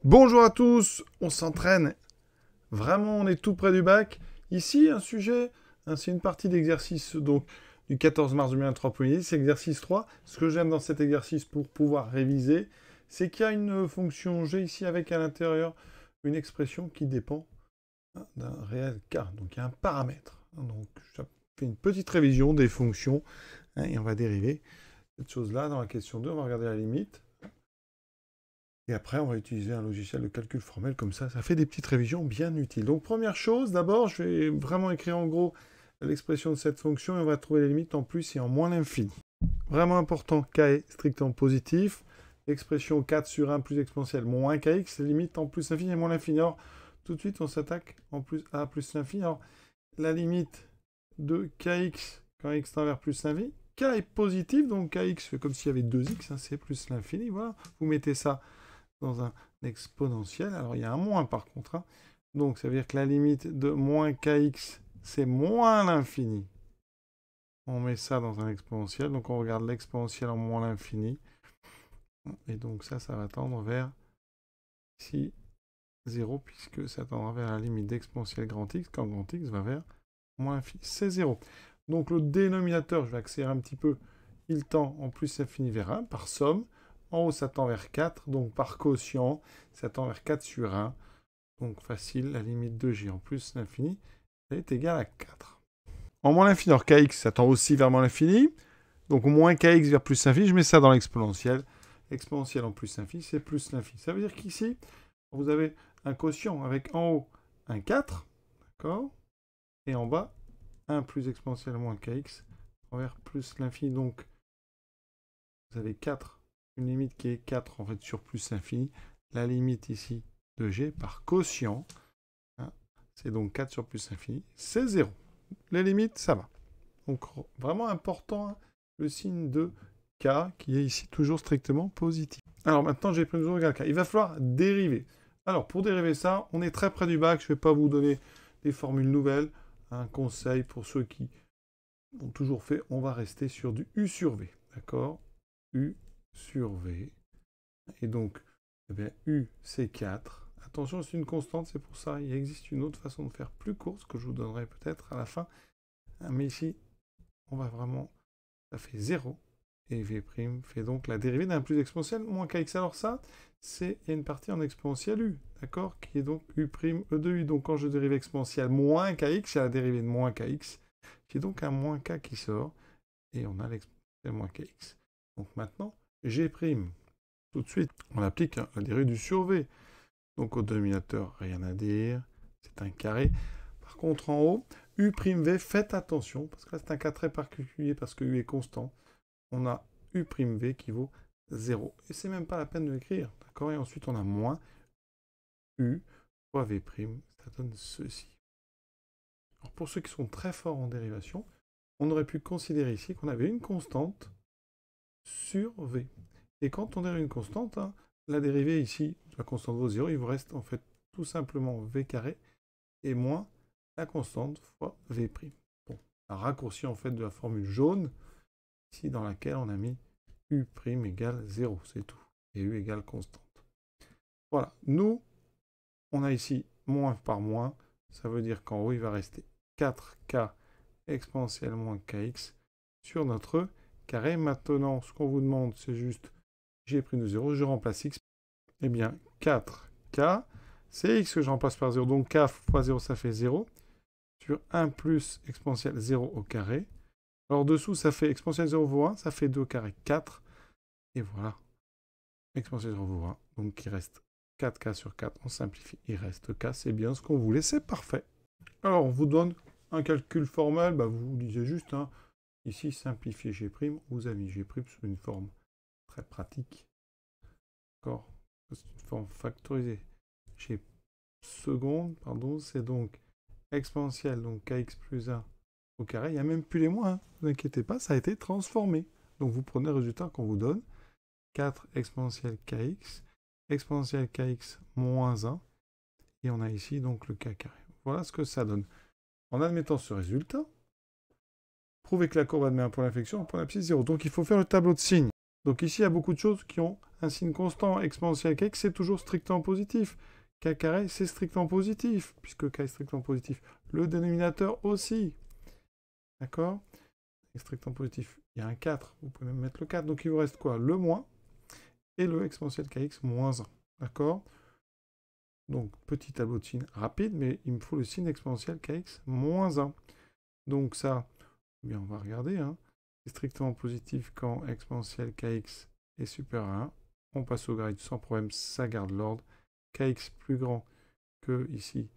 Bonjour à tous, on s'entraîne. Vraiment, on est tout près du bac. Ici, un sujet, c'est une partie d'exercice donc du 14 mars 2023 pour midi, c'est exercice 3. Ce que j'aime dans cet exercice pour pouvoir réviser, c'est qu'il y a une fonction g ici avec à l'intérieur une expression qui dépend d'un réel k. Donc il y a un paramètre. Donc je fais une petite révision des fonctions et on va dériver cette chose-là dans la question 2. On va regarder la limite. Et après, on va utiliser un logiciel de calcul formel comme ça. Ça fait des petites révisions bien utiles. Donc, première chose, d'abord, je vais vraiment écrire en gros l'expression de cette fonction et on va trouver les limites en plus et en moins l'infini. Vraiment important, k est strictement positif. L'expression 4 sur 1 plus exponentielle moins kx, limite en plus l'infini et moins l'infini. Alors, tout de suite, on s'attaque en plus à plus l'infini. Alors, la limite de kx quand x tend vers plus l'infini, k est positif, donc kx fait comme s'il y avait 2x, hein, c'est plus l'infini. Voilà, vous mettez ça dans un exponentiel. Alors, il y a un moins par contre. Hein. Donc, ça veut dire que la limite de moins kx, c'est moins l'infini. On met ça dans un exponentiel. Donc, on regarde l'exponentiel en moins l'infini. Et donc, ça va tendre vers ici 0, puisque ça tendra vers la limite d'exponentiel grand x, quand grand x va vers moins l'infini. C'est 0. Donc, le dénominateur, je vais accélérer un petit peu, il tend en plus l'infini vers 1 par somme. En haut, ça tend vers 4, donc par quotient, ça tend vers 4 sur 1. Donc facile, la limite de g en plus l'infini, elle est égale à 4. En moins l'infini, alors kx, ça tend aussi vers moins l'infini. Donc moins kx vers plus l'infini, je mets ça dans l'exponentiel. Exponentiel en plus l'infini, c'est plus l'infini. Ça veut dire qu'ici, vous avez un quotient avec en haut un 4, d'accord? Et en bas, 1 plus exponentiel moins kx envers plus l'infini. Donc, vous avez 4. Une limite qui est 4 en fait sur plus l'infini. La limite ici de g par quotient, hein, c'est donc 4 sur plus l'infini, c'est 0. Les limites, ça va. Donc vraiment important, hein, le signe de k qui est ici toujours strictement positif. Alors maintenant, j'ai pris toujours égal k. Il va falloir dériver. Alors pour dériver ça, on est très près du bac. Je ne vais pas vous donner des formules nouvelles. Un conseil pour ceux qui ont toujours fait, on va rester sur du u sur v. D'accord? U sur v. Et donc, eh bien, u, c'est 4. Attention, c'est une constante, c'est pour ça. Il existe une autre façon de faire plus courte, que je vous donnerai peut-être à la fin. Mais ici, on va vraiment... Ça fait 0. Et v' fait donc la dérivée d'un plus exponentiel moins kx. Alors ça, il y a une partie en exponentielle u, d'accord? Qui est donc u' e de u. Donc quand je dérive exponentielle moins kx, j'ai la dérivée de moins kx. J'ai donc un moins k qui sort. Et on a l'exponentielle moins kx. Donc maintenant, g'. Tout de suite, on applique la dérivée du sur v. Donc au dénominateur, rien à dire. C'est un carré. Par contre, en haut, u'v, faites attention, parce que là, c'est un cas très particulier, parce que u est constant. On a u'v qui vaut 0. Et c'est même pas la peine de l'écrire. D'accord? Et ensuite, on a moins u fois v'. Ça donne ceci. Alors, pour ceux qui sont très forts en dérivation, on aurait pu considérer ici qu'on avait une constante sur v. Et quand on dérive une constante, hein, la dérivée ici de la constante vaut 0, il vous reste en fait tout simplement v carré et moins la constante fois v'. Bon, un raccourci en fait de la formule jaune, ici dans laquelle on a mis u' égale 0, c'est tout. Et u égale constante. Voilà, nous, on a ici moins par moins, ça veut dire qu'en haut, il va rester 4k exponentielle moins kx sur notre carré. Maintenant, ce qu'on vous demande, c'est juste g' de 0, je remplace x. Eh bien, 4k, c'est x que je remplace par 0. Donc, k fois 0, ça fait 0. Sur 1 plus exponentielle 0 au carré. Alors, dessous, ça fait exponentielle 0 vaut 1, ça fait 2 au carré, 4. Et voilà. Exponentielle 0 vaut 1. Donc, il reste 4k sur 4. On simplifie. Il reste k. C'est bien ce qu'on voulait. C'est parfait. Alors, on vous donne un calcul formel. Bah, vous lisez juste, hein, ici, simplifier g'. Vous avez mis g' sous une forme très pratique. D'accord? C'est une forme factorisée. G seconde, pardon, c'est donc exponentielle, donc kx plus 1 au carré. Il n'y a même plus les moins, hein. Ne vous inquiétez pas, ça a été transformé. Donc vous prenez le résultat qu'on vous donne. 4 exponentielle kx moins 1. Et on a ici donc le k carré. Voilà ce que ça donne. En admettant ce résultat, prouvez que la courbe admet un point d'inflexion, un point d'abscisse 0. Donc il faut faire le tableau de signes. Donc ici, il y a beaucoup de choses qui ont un signe constant exponentiel kx, c'est toujours strictement positif. K carré, c'est strictement positif, puisque k est strictement positif. Le dénominateur aussi. D'accord? Strictement positif. Il y a un 4, vous pouvez même mettre le 4. Donc il vous reste quoi? Le moins et le exponentiel kx moins 1. D'accord? Donc petit tableau de signes rapide, mais il me faut le signe exponentiel kx moins 1. Donc ça, eh bien on va regarder. Hein. C'est strictement positif quand exponentiel kx est supérieur à 1. On passe au grade sans problème, ça garde l'ordre. Kx plus grand que ici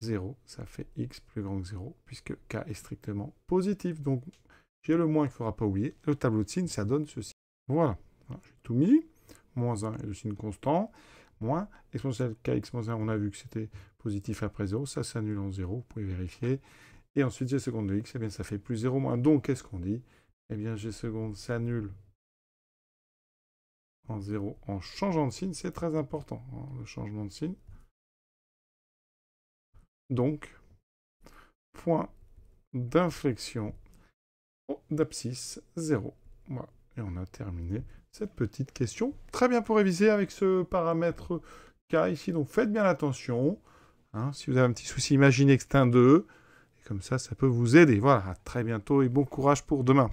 0, ça fait x plus grand que 0, puisque k est strictement positif. Donc j'ai le moins qu'il ne faudra pas oublier. Le tableau de signes, ça donne ceci. Voilà, j'ai tout mis. Moins 1 est le signe constant. Moins exponentiel kx moins 1, on a vu que c'était positif après 0. Ça s'annule en 0, vous pouvez vérifier. Et ensuite, g seconde de x, eh bien, ça fait plus 0 moins. Donc, qu'est-ce qu'on dit? Eh bien, g seconde s'annule en 0 en changeant de signe. C'est très important, hein, le changement de signe. Donc, point d'inflexion d'abscisse 0. Voilà. Et on a terminé cette petite question. Très bien pour réviser avec ce paramètre K ici. Donc faites bien attention. Hein, si vous avez un petit souci, imaginez que c'est un 2. Et comme ça, ça peut vous aider. Voilà, à très bientôt et bon courage pour demain.